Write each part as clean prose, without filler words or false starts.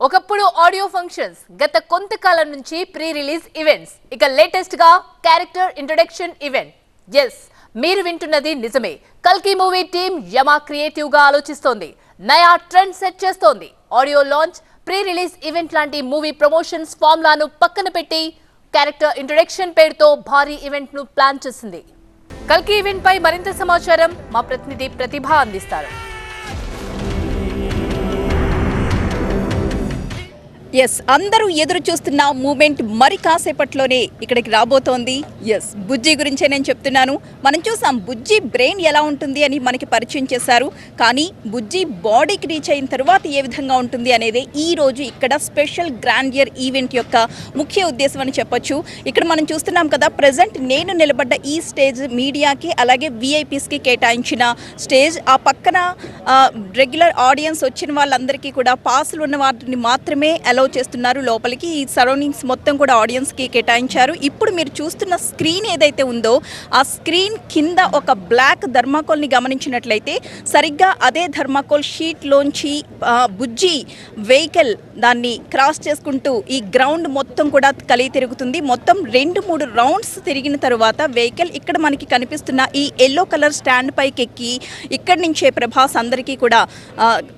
ఒకప్పుడు audio functions గత కొంతకాలం నుంచి ప్రీ రిలీజ్ ఈవెంట్స్ ఇక లేటెస్ట్ గా క్యారెక్టర్ ఇంట్రొడక్షన్ ఈవెంట్. ఎస్, మీరు వింటున్నది నిజమే. కల్కి మూవీ టీమ్ యమా క్రియేటివ్ గా ఆలోచిస్తోంది, నయా ట్రెండ్ సెట్ చేస్తోంది. Audio launch, pre release event లాంటి మూవీ ప్రమోషన్స్ ఫార్ములాను పక్కన పెట్టి క్యారెక్టర్ ఇంట్రొడక్షన్ పేరుతో భారీ ఈవెంట్ ను ప్లాన్ చేసింది. కల్కి ఈవెంట్ పై మరింత సమాచారం మా ప్రతినిధి ప్రతిభ అందిస్తారు. ఎస్, అందరూ ఎదురు చూస్తున్న మూమెంట్ మరి కాసేపట్లోనే ఇక్కడికి రాబోతోంది. ఎస్, బుజ్జి గురించే నేను చెప్తున్నాను. మనం చూసాం బుజ్జి బ్రెయిన్ ఎలా ఉంటుంది అని మనకి పరిచయం చేశారు. కానీ బుజ్జి బాడీకి రీచ్ అయిన తర్వాత ఏ విధంగా ఉంటుంది అనేది ఈ రోజు ఇక్కడ స్పెషల్ గ్రాండియర్ ఈవెంట్ యొక్క ముఖ్య ఉద్దేశం అని చెప్పొచ్చు. ఇక్కడ మనం చూస్తున్నాం కదా, ప్రజెంట్ నేను నిలబడ్డ ఈ స్టేజ్ మీడియాకి అలాగే విఐపీస్కి కేటాయించిన స్టేజ్. ఆ పక్కన రెగ్యులర్ ఆడియన్స్ వచ్చిన వాళ్ళందరికీ కూడా పాసులు ఉన్న వాటిని మాత్రమే అలౌ చేస్తున్నారు లోపలికి. ఈ సరౌండింగ్స్ మొత్తం కూడా ఆడియన్స్ కి కేటాయించారు. ఇప్పుడు మీరు చూస్తున్న స్క్రీన్ ఏదైతే ఉందో ఆ స్క్రీన్ కింద ఒక బ్లాక్ థర్మాకోల్ ని గమనించినట్లయితే సరిగ్గా అదే థర్మాకోల్ షీట్ లోంచి బుజ్జి వెహికల్ దాన్ని క్రాస్ చేసుకుంటూ ఈ గ్రౌండ్ మొత్తం కూడా కలిగి తిరుగుతుంది. మొత్తం 2-3 రౌండ్స్ తిరిగిన తర్వాత వెహికల్ ఇక్కడ మనకి కనిపిస్తున్న ఈ ఎల్లో కలర్ స్టాండ్ పైకి ఎక్కి ఇక్కడి నుంచే ప్రభాస్ అందరికీ కూడా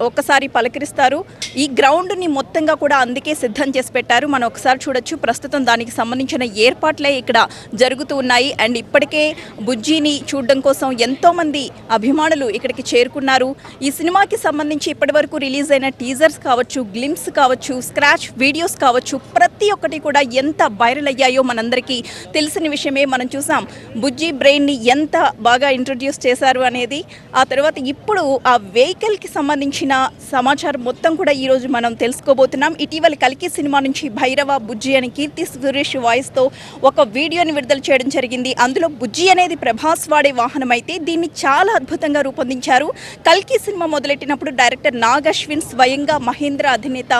ఒక్కసారి పలకరిస్తారు. ఈ గ్రౌండ్ ని మొత్తంగా కూడా అందుకే సిద్ధం చేసి పెట్టారు. మనం ఒకసారి చూడొచ్చు. ప్రస్తుతం దానికి సంబంధించిన ఏర్పాట్లే ఇక్కడ జరుగుతూ ఉన్నాయి. అండ్ ఇప్పటికే బుజ్జిని చూడడం కోసం ఎంతో మంది అభిమానులు ఇక్కడికి చేరుకున్నారు. ఈ సినిమాకి సంబంధించి ఇప్పటి వరకు రిలీజ్ అయిన టీజర్స్ కావచ్చు, గ్లిమ్స్ కావచ్చు, స్క్రాచ్ వీడియోస్ కావచ్చు, ప్రతి ఒక్కటి కూడా ఎంత వైరల్ అయ్యాయో మనందరికీ తెలిసిన విషయమే. మనం చూసాం బుజ్జి బ్రెయిన్ ని ఎంత బాగా ఇంట్రొడ్యూస్ చేశారు అనేది. ఆ తర్వాత ఇప్పుడు ఆ వెహికల్ కి సంబంధించిన సమాచారం మొత్తం కూడా ఈ రోజు మనం తెలుసుకోబోతున్నాం. ఇటీవల కల్కి సినిమా నుంచి భైరవ బుజ్జి అని కీర్తి సురేష్ వాయిస్తో ఒక వీడియోని విడుదల చేయడం జరిగింది. అందులో బుజ్జి అనేది ప్రభాస్ వాడే వాహనం అయితే దీన్ని చాలా అద్భుతంగా రూపొందించారు. కల్కి సినిమా మొదలెట్టినప్పుడు డైరెక్టర్ నాగ్ అశ్విన్ స్వయంగా మహీంద్ర అధినేత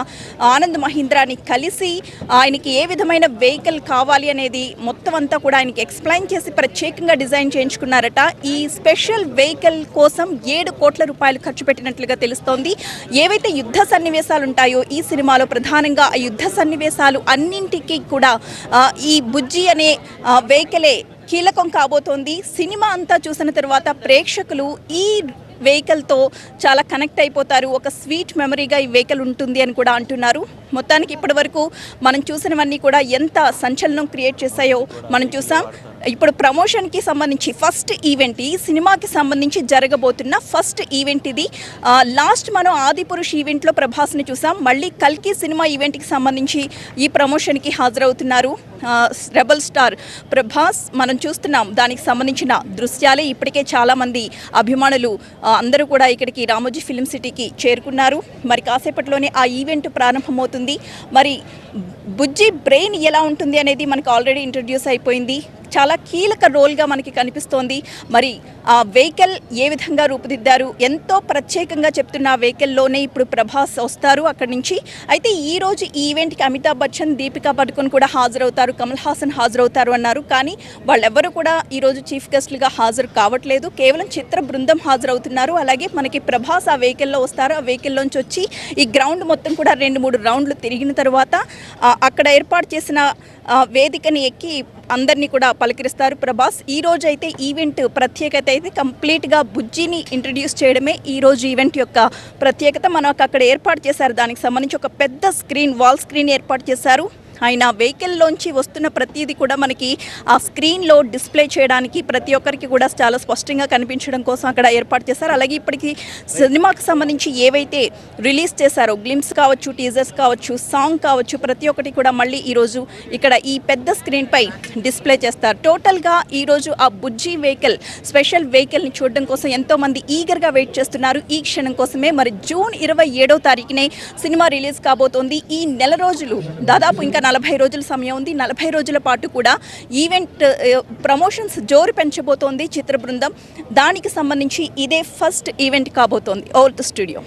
ఆనంద్ మహీంద్రాని కలిసి ఆయనకి ఏ విధమైన వెహికల్ కావాలి అనేది మొత్తం అంతా కూడా ఆయనకి ఎక్స్ప్లెయిన్ చేసి ప్రత్యేకంగా డిజైన్ చేయించుకున్నారట. ఈ స్పెషల్ వెహికల్ కోసం 7 కోట్ల రూపాయలు ఖర్చు పెట్టినట్లుగా తెలుస్తోంది. ఏవైతే యుద్ధ సన్నివేశాలు ఉంటాయో ఈ సినిమాలో ప్రధానంగా ఆ యుద్ధ సన్నివేశాలు అన్నింటికి కూడా ఈ బుజ్జి అనే వెహికలే కీలకం కాబోతోంది. సినిమా అంతా చూసిన తర్వాత ప్రేక్షకులు ఈ వెహికల్తో చాలా కనెక్ట్ అయిపోతారు. ఒక స్వీట్ మెమరీగా ఈ వెహికల్ ఉంటుంది అని కూడా అంటున్నారు. మొత్తానికి ఇప్పటి వరకు మనం చూసినవన్నీ కూడా ఎంత సంచలనం క్రియేట్ చేశాయో మనం చూసాం. ఇప్పుడు ప్రమోషన్కి సంబంధించి ఫస్ట్ ఈవెంట్, ఈ సినిమాకి సంబంధించి జరగబోతున్న ఫస్ట్ ఈవెంట్ ఇది. లాస్ట్ మనం ఆదిపురుష్ ఈవెంట్లో ప్రభాస్ని చూసాం. మళ్ళీ కల్కి సినిమా ఈవెంట్కి సంబంధించి ఈ ప్రమోషన్కి హాజరవుతున్నారు రెబల్ స్టార్ ప్రభాస్. మనం చూస్తున్నాం దానికి సంబంధించిన దృశ్యాలే. ఇప్పటికే చాలామంది అభిమానులు అందరూ కూడా ఇక్కడికి రామోజీ ఫిల్మ్ సిటీకి చేరుకున్నారు. మరి కాసేపట్లోనే ఆ ఈవెంట్ ప్రారంభమవుతుంది. మరి బుజ్జి బ్రెయిన్ ఎలా ఉంటుంది అనేది మనకు ఆల్రెడీ ఇంట్రడ్యూస్ అయిపోయింది. చాలా కీలక రోల్గా మనకి కనిపిస్తోంది. మరి ఆ వెహికల్ ఏ విధంగా రూపుదిద్దారు, ఎంతో ప్రత్యేకంగా చెప్తున్న ఆ వెహికల్లోనే ఇప్పుడు ప్రభాస్ వస్తారు అక్కడి నుంచి. అయితే ఈరోజు ఈ ఈవెంట్కి అమితాబ్ బచ్చన్, దీపికా పడుకోన్ కూడా హాజరవుతారు, కమల్ హాసన్ హాజరవుతారు అన్నారు. కానీ వాళ్ళెవ్వరూ కూడా ఈరోజు చీఫ్ గెస్ట్లుగా హాజరు కావట్లేదు. కేవలం చిత్ర బృందం హాజరవుతున్నారు. అలాగే మనకి ప్రభాస్ ఆ వెహికల్లో వస్తారు. ఆ వెహికల్లోంచి వచ్చి ఈ గ్రౌండ్ మొత్తం కూడా 2-3 రౌండ్లు తిరిగిన తర్వాత అక్కడ ఏర్పాటు చేసిన వేదికని ఎక్కి అందరినీ కూడా పలకరిస్తారు ప్రభాస్. ఈ రోజు అయితే ఈవెంట్ ప్రత్యేకత అయితే కంప్లీట్గా బుజ్జిని ఇంట్రడ్యూస్ చేయడమే ఈ రోజు ఈవెంట్ యొక్క ప్రత్యేకత. మనకు అక్కడ ఏర్పాటు చేశారు, దానికి సంబంధించి ఒక పెద్ద స్క్రీన్, వాల్ స్క్రీన్ ఏర్పాటు చేశారు. ఆయన వెహికల్లోంచి వస్తున్న ప్రతిదీ కూడా మనకి ఆ స్క్రీన్లో డిస్ప్లే చేయడానికి ప్రతి ఒక్కరికి కూడా చాలా స్పష్టంగా కనిపించడం కోసం అక్కడ ఏర్పాటు చేశారు. అలాగే ఇప్పటికీ సినిమాకి సంబంధించి ఏవైతే రిలీజ్ చేశారో గ్లిమ్స్ కావచ్చు, టీజర్స్ కావచ్చు, సాంగ్ కావచ్చు, ప్రతి ఒక్కటి కూడా మళ్ళీ ఈరోజు ఇక్కడ ఈ పెద్ద స్క్రీన్పై డిస్ప్లే చేస్తారు. టోటల్గా ఈరోజు ఆ బుజ్జి వెహికల్, స్పెషల్ వెహికల్ని చూడడం కోసం ఎంతోమంది ఈగర్గా వెయిట్ చేస్తున్నారు ఈ క్షణం కోసమే. మరి జూన్ 27వ తారీఖునే సినిమా రిలీజ్ కాబోతోంది. ఈ నెల రోజులు, దాదాపు ఇంకా 40 రోజుల సమయం ఉంది. 40 రోజుల పాటు కూడా ఈవెంట్ ప్రమోషన్స్ జోరు పెంచబోతోంది చిత్ర బృందం. దానికి సంబంధించి ఇదే ఫస్ట్ ఈవెంట్ కాబోతోంది ఓవర్ ద స్టూడియో.